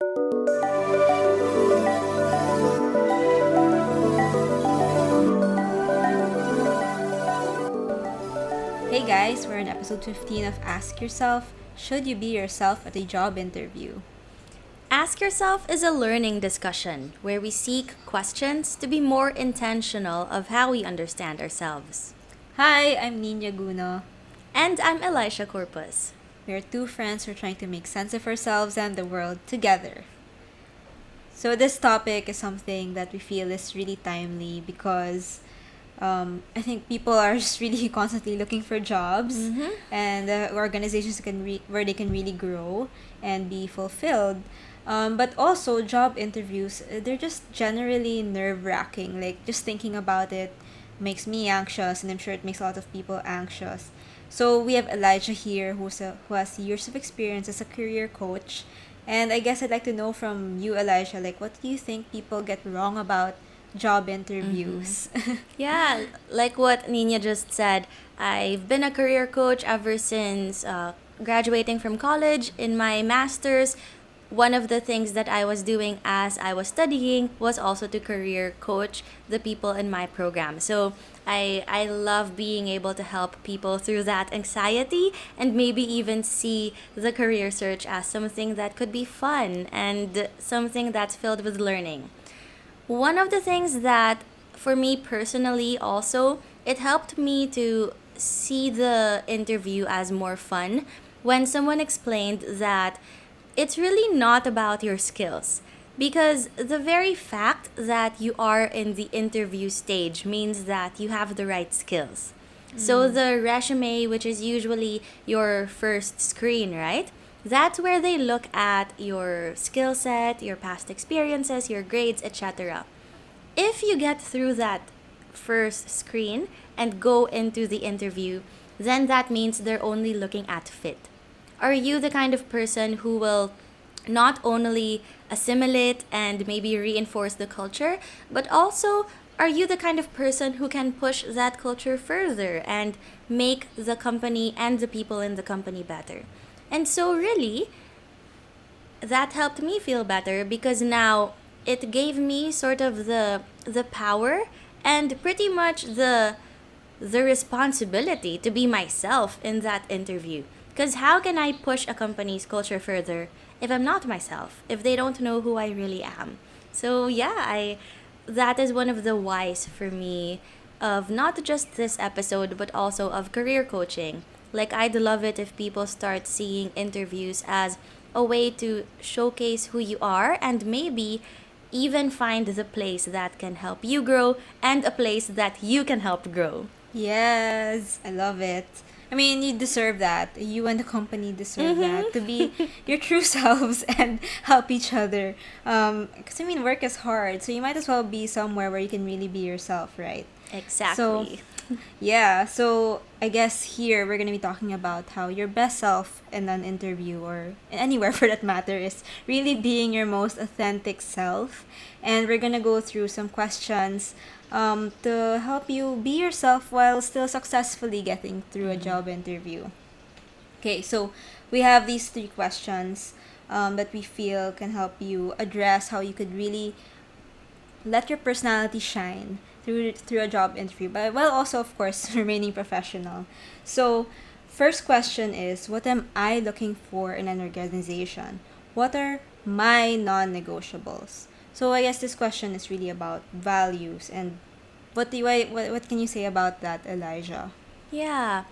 Hey guys, we're in episode 15 of Ask Yourself, should you be yourself at a job interview? Ask Yourself is a learning discussion where we seek questions to be more intentional of how we understand ourselves. Hi, I'm Nina Guno. And I'm Elizha Corpus. We are two friends who are trying to make sense of ourselves and the world together. So this topic is something that we feel is really timely because I think people are just really constantly looking for jobs and organizations where they can really grow and be fulfilled. But also job interviews, they're just generally nerve-wracking. Like just thinking about it makes me anxious, and I'm sure it makes a lot of people anxious. So we have Elizha here who has years of experience as a career coach. And I guess I'd like to know from you, Elizha, like what do you think people get wrong about job interviews? Yeah, like what Nina just said, I've been a career coach ever since graduating from college. In my master's, one of the things that I was doing as I was studying was also to career coach the people in my program. So I love being able to help people through that anxiety and maybe even see the career search as something that could be fun and something that's filled with learning. One of the things that, for me personally, also, it helped me to see the interview as more fun when someone explained that it's really not about your skills. Because the very fact that you are in the interview stage means that you have the right skills. So the resume, which is usually your first screen, right? That's where they look at your skill set, your past experiences, your grades, etc. If you get through that first screen and go into the interview, then that means they're only looking at fit. Are you the kind of person who will not only assimilate and maybe reinforce the culture, but also are you the kind of person who can push that culture further and make the company and the people in the company better? And so, really, that helped me feel better because now it gave me sort of the power and pretty much the responsibility to be myself in that interview. Because how can I push a company's culture further if I'm not myself, if they don't know who I really am? So yeah, I that is one of the whys for me of not just this episode but also of career coaching. Like I'd love it if people start seeing interviews as a way to showcase who you are and maybe even find the place that can help you grow and a place that you can help grow. Yes, I love it. I mean, you deserve that. You and the company deserve that to be your true selves and help each other. Because I mean, work is hard, so you might as well be somewhere where you can really be yourself, right? So, Exactly. yeah, so I guess here we're gonna be talking about how your best self in an interview or anywhere for that matter is really being your most authentic self. And we're gonna go through some questions to help you be yourself while still successfully getting through a job interview. Okay, so we have these three questions that we feel can help you address how you could really let your personality shine through a job interview, but while also of course remaining professional. So, first question is, what am I looking for in an organization? What are my non-negotiables? So I guess this question is really about values, and what can you say about that, Elizha? Yeah.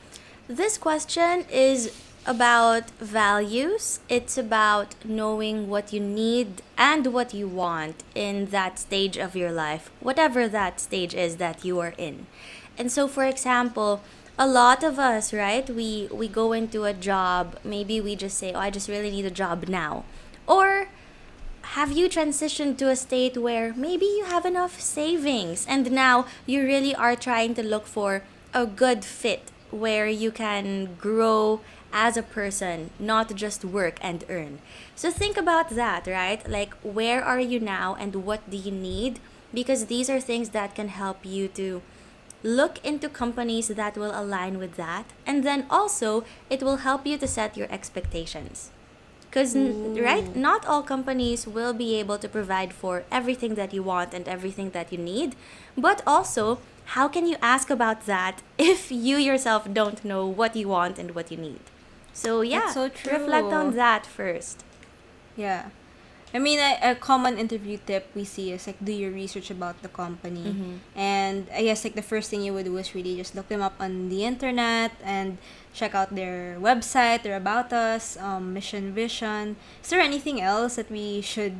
This question is about values. It's about knowing what you need and what you want in that stage of your life, whatever that stage is that you are in. And so, for example, a lot of us, right, we go into a job, maybe we just say, oh, I just really need a job now. Or have you transitioned to a state where maybe you have enough savings and now you really are trying to look for a good fit where you can grow as a person, not just work and earn? So think about that, right? Like, where are you now and what do you need? Because these are things that can help you to look into companies that will align with that. And then also, it will help you to set your expectations. Because, right, Ooh. not all companies will be able to provide for everything that you want and everything that you need. But also, how can you ask about that if you yourself don't know what you want and what you need? So, That's yeah, so reflect on true. that first. Yeah. I mean, a common interview tip we see is like do your research about the company. Mm-hmm. And I guess like the first thing you would do is really just look them up on the internet and check out their website, their about us, mission, vision. Is there anything else that we should,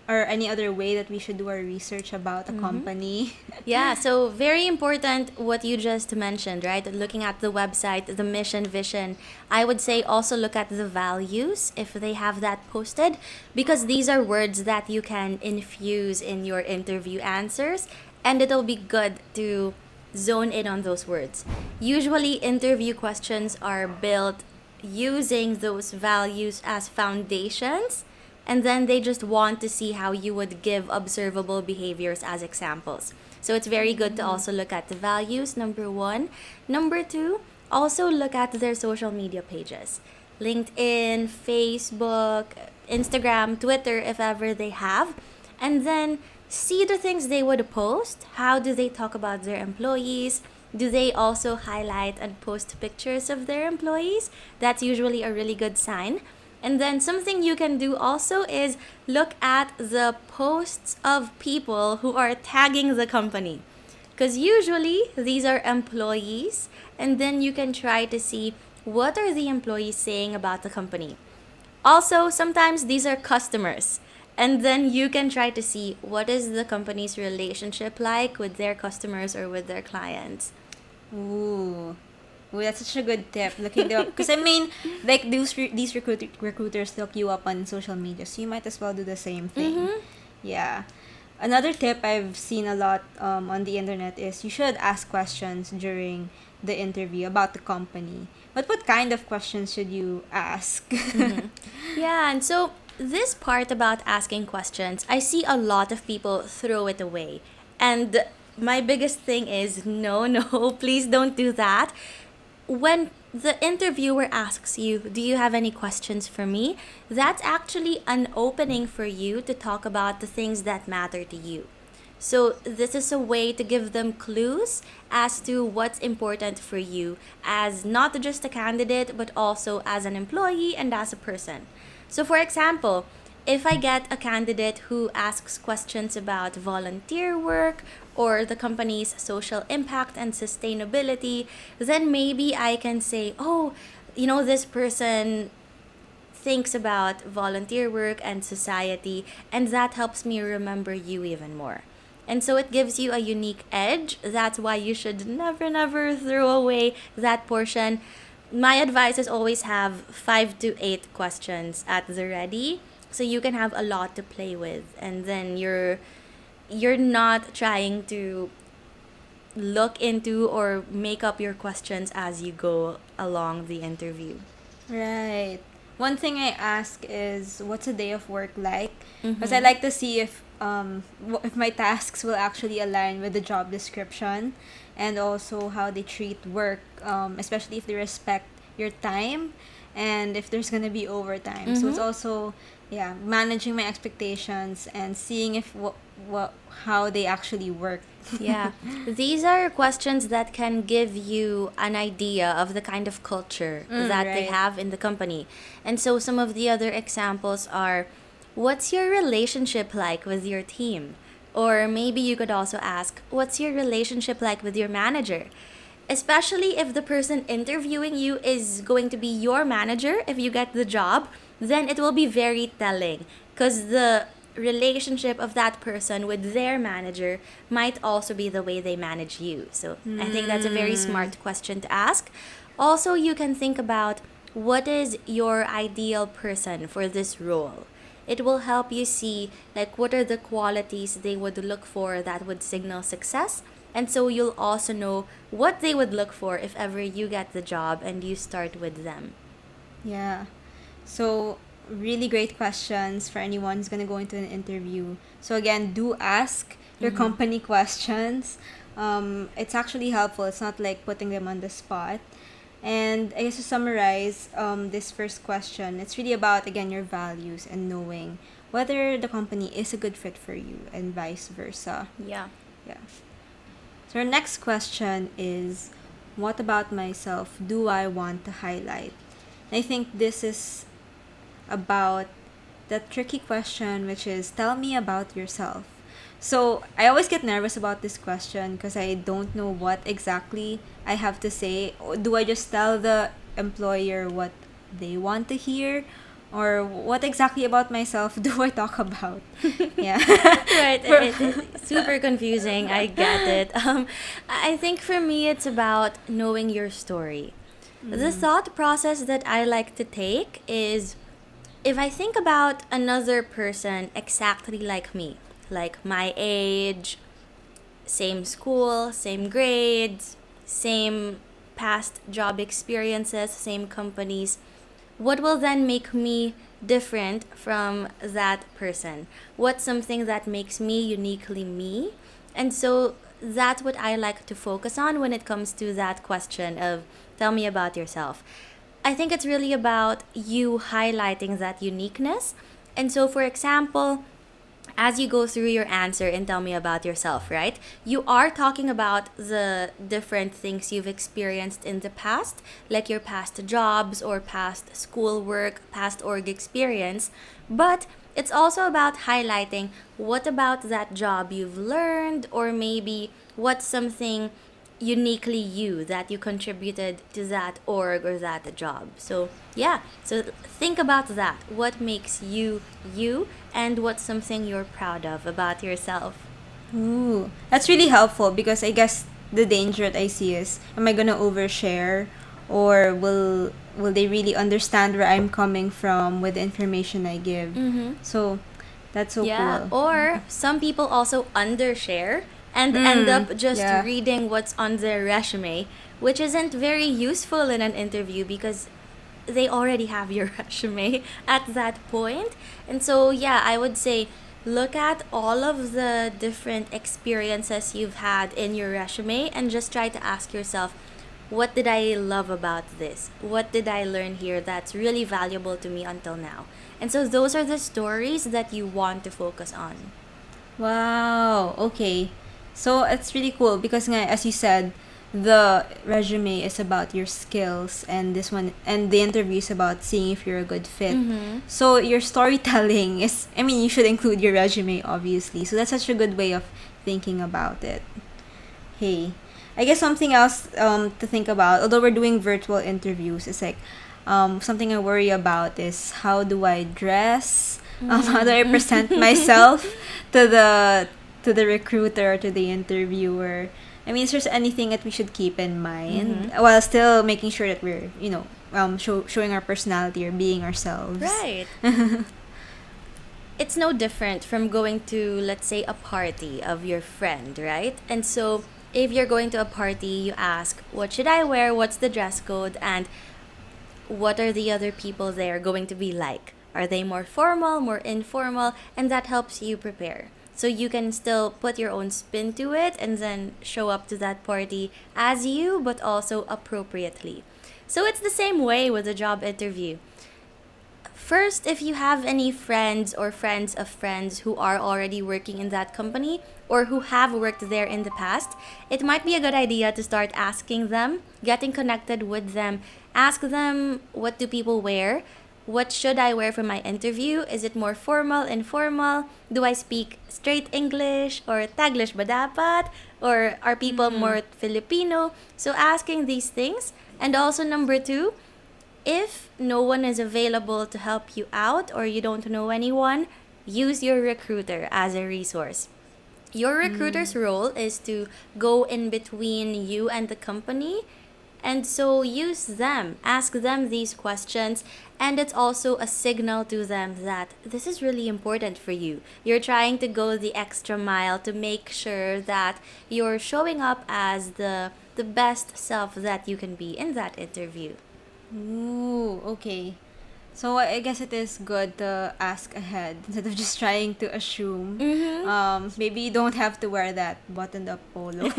or any other way that we should do our research about a Mm-hmm. company? Yeah, so very important what you just mentioned, right? Looking at the website, the mission, vision. I would say also look at the values if they have that posted, because these are words that you can infuse in your interview answers, and it'll be good to zone in on those words. Usually, interview questions are built using those values as foundations, and then they just want to see how you would give observable behaviors as examples. So it's very good to also look at the values, number one. Number two, also look at their social media pages: LinkedIn, Facebook, Instagram, Twitter, if ever they have. And then see the things they would post. How do they talk about their employees? Do they also highlight and post pictures of their employees? That's usually a really good sign. And then something you can do also is look at the posts of people who are tagging the company. Because usually these are employees, and then you can try to see what are the employees saying about the company. Also, sometimes these are customers. And then you can try to see what is the company's relationship like with their customers or with their clients. Ooh. Ooh, that's such a good tip. Looking them up. Because I mean, like these recruiters look you up on social media, so you might as well do the same thing. Mm-hmm. Yeah. Another tip I've seen a lot on the internet is you should ask questions during the interview about the company. But what kind of questions should you ask? Mm-hmm. Yeah, and so this part about asking questions, I see a lot of people throw it away. And my biggest thing is no, no, please don't do that. When the interviewer asks you, do you have any questions for me? That's actually an opening for you to talk about the things that matter to you. So, this is a way to give them clues as to what's important for you as not just a candidate, but also as an employee and as a person. So, for example, if I get a candidate who asks questions about volunteer work or the company's social impact and sustainability, then maybe I can say, oh, this person thinks about volunteer work and society, and that helps me remember you even more. And so it gives you a unique edge. That's why you should never, never throw away that portion. My advice is always have 5 to 8 questions at the ready so you can have a lot to play with, and then you're not trying to look into or make up your questions as you go along the interview. Right. One thing I ask is, what's a day of work like? Because I Mm-hmm. like to see if my tasks will actually align with the job description, and also how they treat work, especially if they respect your time, and if there's gonna be overtime. So it's Mm-hmm. also, yeah, managing my expectations and seeing if what how they actually work. Yeah, these are questions that can give you an idea of the kind of culture that they Right. have in the company. And so some of the other examples are, what's your relationship like with your team? Or maybe you could also ask, what's your relationship like with your manager? Especially if the person interviewing you is going to be your manager if you get the job, then it will be very telling, because the relationship of that person with their manager might also be the way they manage you. So I think that's a very Mm. smart question to ask. Also, you can think about, what is your ideal person for this role? It will help you see like what are the qualities they would look for that would signal success, and so you'll also know what they would look for if ever you get the job and you start with them. Yeah. So, really great questions for anyone who's going to go into an interview. So, again, do ask your Mm-hmm. company questions. It's actually helpful. It's not like putting them on the spot. And I guess to summarize this first question, it's really about, again, your values and knowing whether the company is a good fit for you and vice versa. Yeah. Yeah. So our next question is, what about myself do I want to highlight? I think this is about that tricky question, which is, tell me about yourself. So I always get nervous about this question because I don't know what exactly I have to say. Do I just tell the employer what they want to hear? Or what exactly about myself do I talk about? Yeah. Right. It's super confusing. I get it. I think for me, it's about knowing your story. The thought process that I like to take is, if I think about another person exactly like me, like my age, same school, same grades, same past job experiences, same companies, what will then make me different from that person? What's something that makes me uniquely me? And so that's what I like to focus on when it comes to that question of, tell me about yourself. I think it's really about you highlighting that uniqueness. And so, for example, as you go through your answer and tell me about yourself, right? You are talking about the different things you've experienced in the past, like your past jobs or past schoolwork, past org experience, but it's also about highlighting what about that job you've learned, or maybe what's something uniquely you that you contributed to that org or that job. So, yeah, so think about that. What makes you you, and what's something you're proud of about yourself? Ooh, that's really helpful because I guess the danger that I see is, am I gonna overshare, or will they really understand where I'm coming from with the information I give? Mm-hmm. So that's so Yeah, cool. or some people also undershare and end up just Yeah. reading what's on their resume, which isn't very useful in an interview because they already have your resume at that point. And so, yeah, I would say look at all of the different experiences you've had in your resume and just try to ask yourself, what did I love about this? What did I learn here that's really valuable to me until now? And so those are the stories that you want to focus on. Wow. Okay. So it's really cool because nga, as you said, the resume is about your skills, and this one, and the interview is about seeing if you're a good fit. Mm-hmm. So your storytelling is, I mean, you should include your resume obviously. So that's such a good way of thinking about it. Hey, I guess something else to think about, although we're doing virtual interviews, is like something I worry about is, how do I dress? How do I present myself to the recruiter or to the interviewer? I mean, is there anything that we should keep in mind while still making sure that we're, showing our personality or being ourselves? Right. It's no different from going to, let's say, a party of your friend, right? And so if you're going to a party, you ask, what should I wear? What's the dress code? And what are the other people there going to be like? Are they more formal, more informal? And that helps you prepare. So you can still put your own spin to it and then show up to that party as you, but also appropriately. So it's the same way with a job interview. First, if you have any friends or friends of friends who are already working in that company or who have worked there in the past, it might be a good idea to start asking them, getting connected with them. Ask them, what do people wear? What should I wear for my interview? Is it more formal, informal? Do I speak straight English or Taglish ba dapat? Or are people more Filipino? So asking these things. And also number two, if no one is available to help you out or you don't know anyone, use your recruiter as a resource. Your recruiter's role is to go in between you and the company. And so use them, ask them these questions, and it's also a signal to them that this is really important for you. You're trying to go the extra mile to make sure that you're showing up as the best self that you can be in that interview. Ooh, okay. So I guess it is good to ask ahead instead of just trying to assume. Maybe you don't have to wear that buttoned-up polo,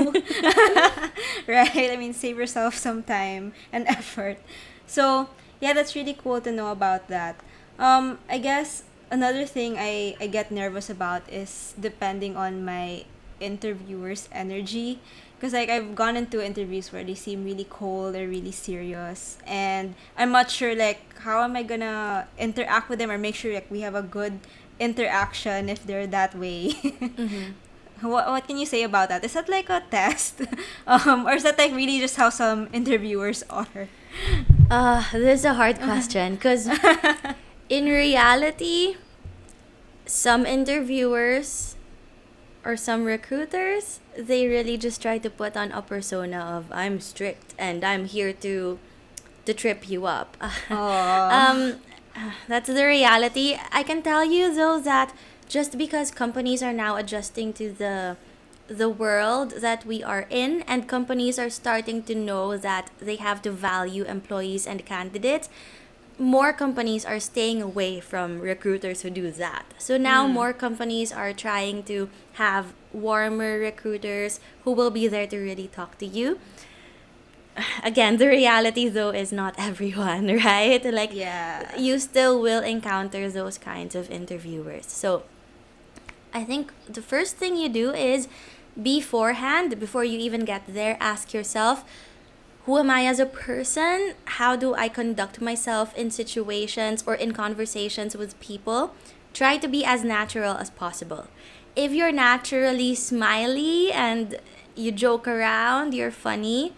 right? I mean, save yourself some time and effort. So yeah, that's really cool to know about that. I guess another thing I get nervous about is depending on my interviewer's energy. Because like I've gone into interviews where they seem really cold or really serious, and I'm not sure like how am I gonna interact with them or make sure like we have a good interaction if they're that way. What can you say about that? Is that like a test, or is that like really just how some interviewers are? This is a hard question because in reality, some interviewers or some recruiters, they really just try to put on a persona of I'm strict and I'm here to trip you up. Oh. That's the reality. I can tell you though that just because companies are now adjusting to the world that we are in, and companies are starting to know that they have to value employees and candidates, more companies are staying away from recruiters who do that. So now more companies are trying to have warmer recruiters who will be there to really talk to you. Again, the reality though is not everyone, right? Like, Yeah. you still will encounter those kinds of interviewers. So I think the first thing you do is beforehand, before you even get there, ask yourself, who am I as a person? How do I conduct myself in situations or in conversations with people? Try to be as natural as possible. If you're naturally smiley and you joke around, you're funny,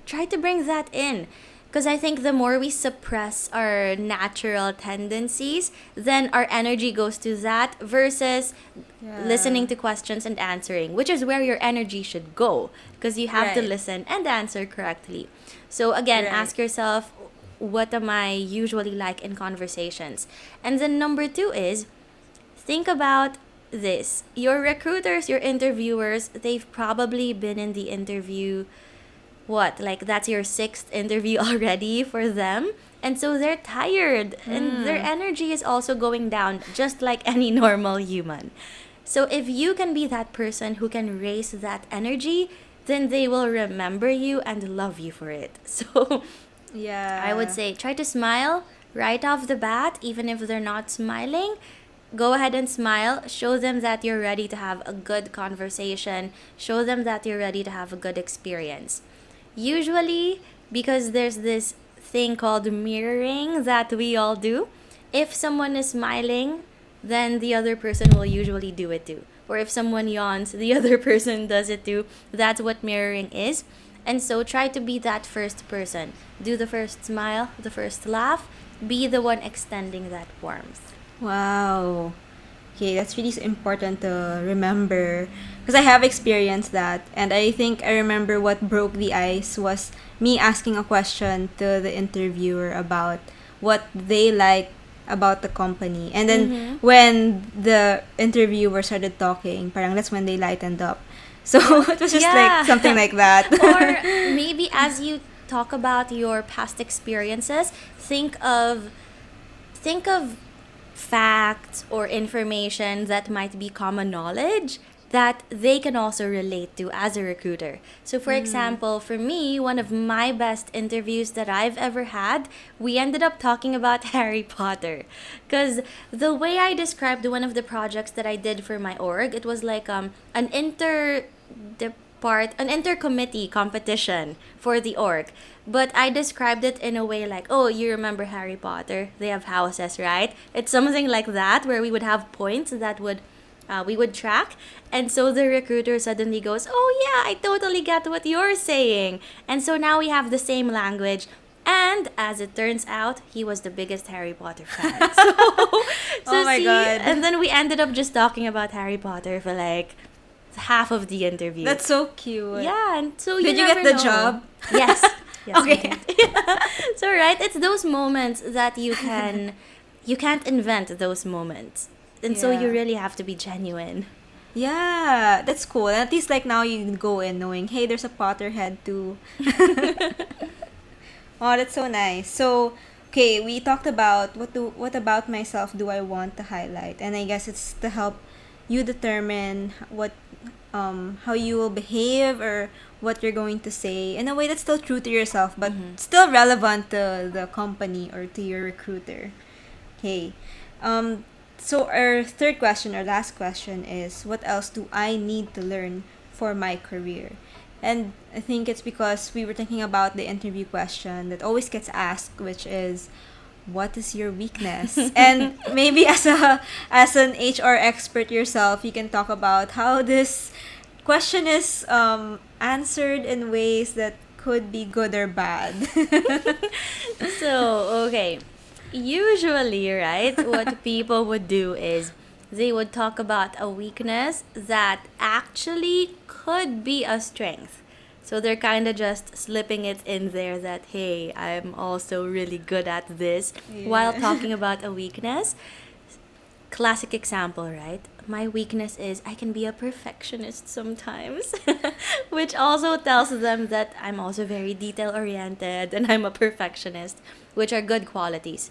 try to bring that in. Because I think the more we suppress our natural tendencies, then our energy goes to that versus Yeah. listening to questions and answering, which is where your energy should go because you have to Right. listen and answer correctly. So again, Right. ask yourself, what am I usually like in conversations? And then number two is, think about this. Your recruiters, your interviewers, they've probably been in the interview, what, like that's your sixth interview already for them, and so they're tired and their energy is also going down just like any normal human. So if you can be that person who can raise that energy, then they will remember you and love you for it. So Yeah. I would say try to smile right off the bat, even if they're not smiling. Go ahead and smile. Show them that you're ready to have a good conversation. Show them that you're ready to have a good experience. Usually, because there's this thing called mirroring that we all do, if someone is smiling, then the other person will usually do it too. Or if someone yawns, the other person does it too. That's what mirroring is. And so try to be that first person. Do the first smile, the first laugh. Be the one extending that warmth. Wow. Okay, that's really important to remember because I have experienced that, and I think I remember what broke the ice was me asking a question to the interviewer about what they like about the company, and then when the interviewer started talking, parang that's when they lightened up. So it was just Yeah. like something like that. Or maybe as you talk about your past experiences, think of facts or information that might be common knowledge that they can also relate to as a recruiter. So for example, for me, one of my best interviews that I've ever had, we ended up talking about Harry Potter. Because the way I described one of the projects that I did for my org, it was like an intercommittee competition for the org. But I described it in a way like, oh, you remember Harry Potter? They have houses, right? It's something like that where we would have points that we would track. And so the recruiter suddenly goes, oh yeah, I totally get what you're saying. And so now we have the same language. And as it turns out, he was the biggest Harry Potter fan. Oh my God. And then we ended up just talking about Harry Potter for like half of the interview. That's so cute. Yeah, and so Did you never get the know. job? Yes. Yes, Okay. I did. So right, it's those moments that you can't invent those moments. And so you Yeah. really have to be genuine. Yeah, that's cool. And at least like now you can go in knowing, hey, there's a Potterhead too. Oh, that's so nice. So, okay, okay, we talked about what about myself do I want to highlight, and I guess it's to help you determine what how you will behave or what you're going to say in a way that's still true to yourself but still relevant to the company or to your recruiter. Okay. Um, so our third question, our last question is, what else do I need to learn for my career? And I think it's because we were thinking about the interview question that always gets asked, which is, what is your weakness? And maybe as an HR expert yourself, you can talk about how this question is answered in ways that could be good or bad. So, okay. Usually, right, what people would do is they would talk about a weakness that actually could be a strength. So they're kind of just slipping it in there that, hey, I'm also really good at this while Yeah. talking about a weakness. Classic example, right? My weakness is I can be a perfectionist sometimes, which also tells them that I'm also very detail oriented and I'm a perfectionist, which are good qualities.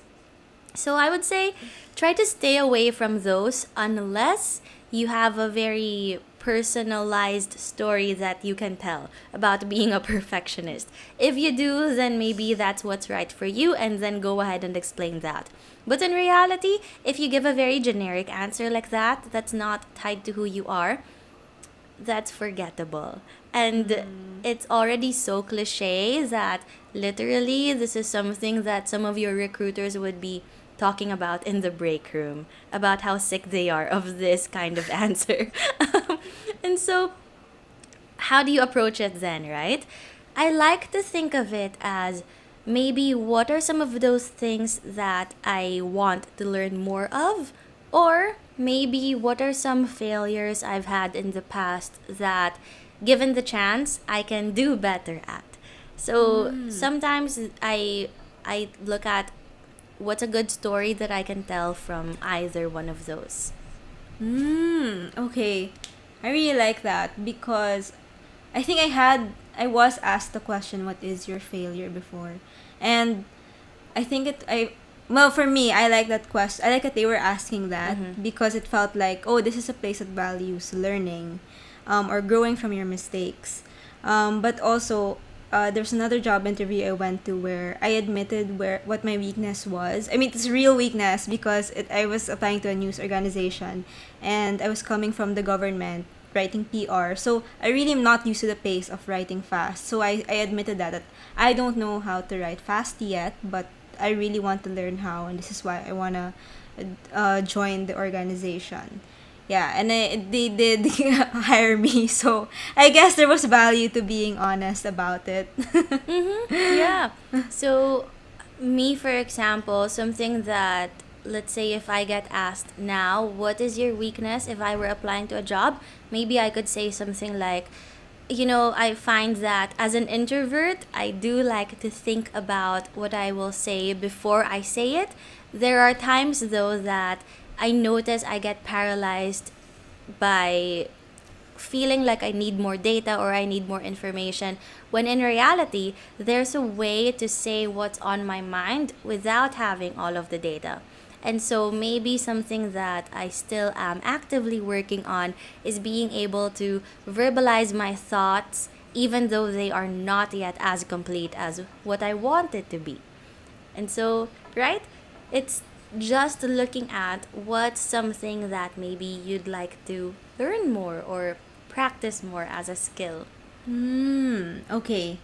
So I would say try to stay away from those unless you have a very personalized story that you can tell about being a perfectionist. If you do, then maybe that's what's right for you and then go ahead and explain that. But in reality, if you give a very generic answer like that, that's not tied to who you are, that's forgettable. And it's already so cliche that literally this is something that some of your recruiters would be talking about in the break room about how sick they are of this kind of answer. And so, how do you approach it then, right? I like to think of it as maybe what are some of those things that I want to learn more of? Or maybe what are some failures I've had in the past that, given the chance, I can do better at? So sometimes I look at what's a good story that I can tell from either one of those. Okay. I really like that because I think I was asked the question, what is your failure before? And I think well, for me, I like that question. I like that they were asking that because it felt like, oh, this is a place that values learning, or growing from your mistakes. But also, there's another job interview I went to where I admitted what my weakness was. I mean, it's real weakness because I was applying to a news organization, and I was coming from the government writing PR. So I really am not used to the pace of writing fast. So I admitted that I don't know how to write fast yet, but I really want to learn how, and this is why I want to join the organization. Yeah, and they did hire me, so I guess there was value to being honest about it. Yeah. So, me, for example, something that, let's say, if I get asked now, what is your weakness if I were applying to a job? Maybe I could say something like, I find that as an introvert, I do like to think about what I will say before I say it. There are times, though, that I notice I get paralyzed by feeling like I need more data or I need more information, when in reality, there's a way to say what's on my mind without having all of the data. And so maybe something that I still am actively working on is being able to verbalize my thoughts even though they are not yet as complete as what I want it to be. And so, right? It's just looking at what's something that maybe you'd like to learn more or practice more as a skill. Okay.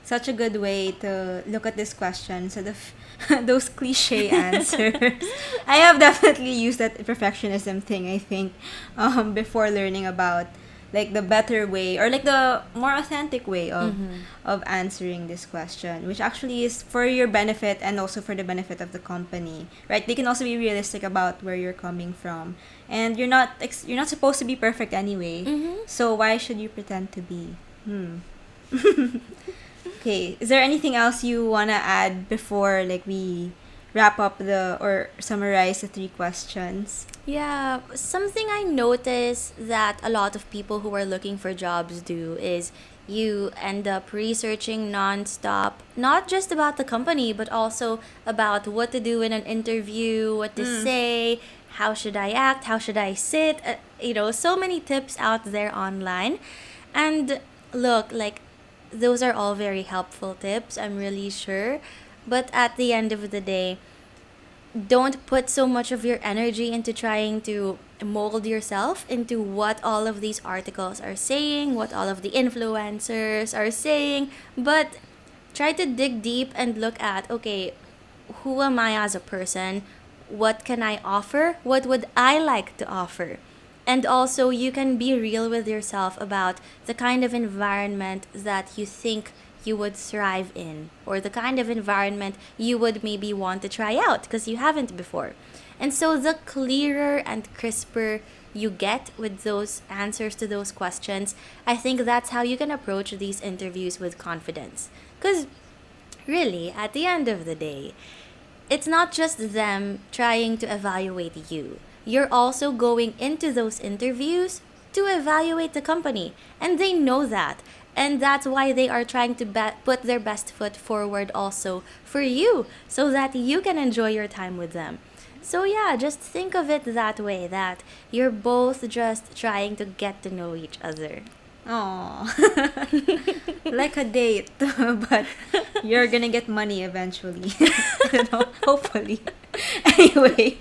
Such a good way to look at this question instead of those cliche answers. I have definitely used that perfectionism thing, I think, before learning about like the better way or like the more authentic way of answering this question, which actually is for your benefit and also for the benefit of the company, right? They can also be realistic about where you're coming from, and you're not supposed to be perfect anyway, so why should you pretend to be? Okay, is there anything else you wanna add before like we wrap up the or summarize the three questions? Yeah, something I notice that a lot of people who are looking for jobs do is You end up researching nonstop, not just about the company, but also about what to do in an interview, what to say, how should I act, how should I sit. So many tips out there online. And look, like, those are all very helpful tips, I'm really sure. But at the end of the day, don't put so much of your energy into trying to mold yourself into what all of these articles are saying, what all of the influencers are saying, but try to dig deep and look at, okay, who am I as a person? What can I offer? What would I like to offer? And also, you can be real with yourself about the kind of environment that you think you would thrive in, or the kind of environment you would maybe want to try out because you haven't before. And so, the clearer and crisper you get with those answers to those questions, I think that's how you can approach these interviews with confidence. Because really, at the end of the day, it's not just them trying to evaluate you. You're also going into those interviews to evaluate the company, and they know that. And that's why they are trying to put their best foot forward also for you so that you can enjoy your time with them. So, yeah, just think of it that way, that you're both just trying to get to know each other. Oh, like a date, but you're gonna get money eventually. Hopefully. Anyway,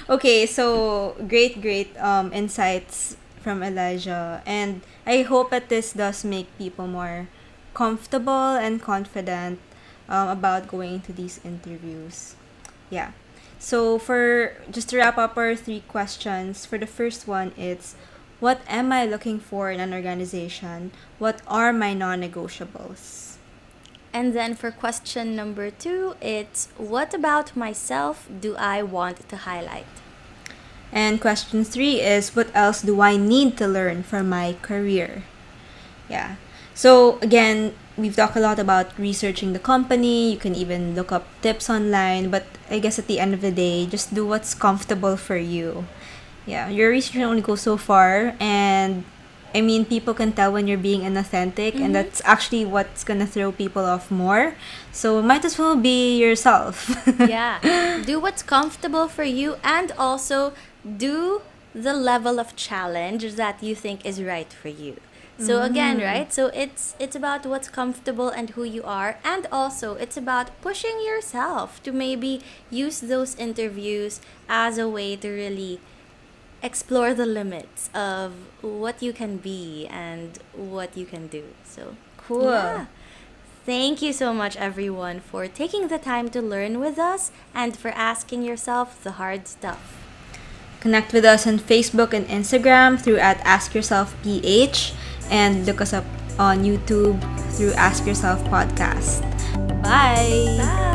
okay, so great insights from Elijah, and I hope that this does make people more comfortable and confident about going to these interviews. Yeah. So for just to wrap up our three questions, for the first one, it's what am I looking for in an organization? What are my non-negotiables? And then for question number 2, it's what about myself do I want to highlight? And question 3 is what else do I need to learn for my career? Yeah. So again, we've talked a lot about researching the company. You can even look up tips online, but I guess at the end of the day, just do what's comfortable for you. Yeah, your research can only go so far, and I mean, people can tell when you're being inauthentic, and that's actually what's gonna throw people off more. So might as well be yourself. Yeah. Do what's comfortable for you, and also do the level of challenge that you think is right for you. So again, right? So it's about what's comfortable and who you are, and also it's about pushing yourself to maybe use those interviews as a way to really explore the limits of what you can be and what you can do. So, Cool. yeah. Thank you so much, everyone, for taking the time to learn with us and for asking yourself the hard stuff. Connect with us on Facebook and Instagram through at Ask Yourself PH, and look us up on YouTube through Ask Yourself Podcast. Bye. Bye.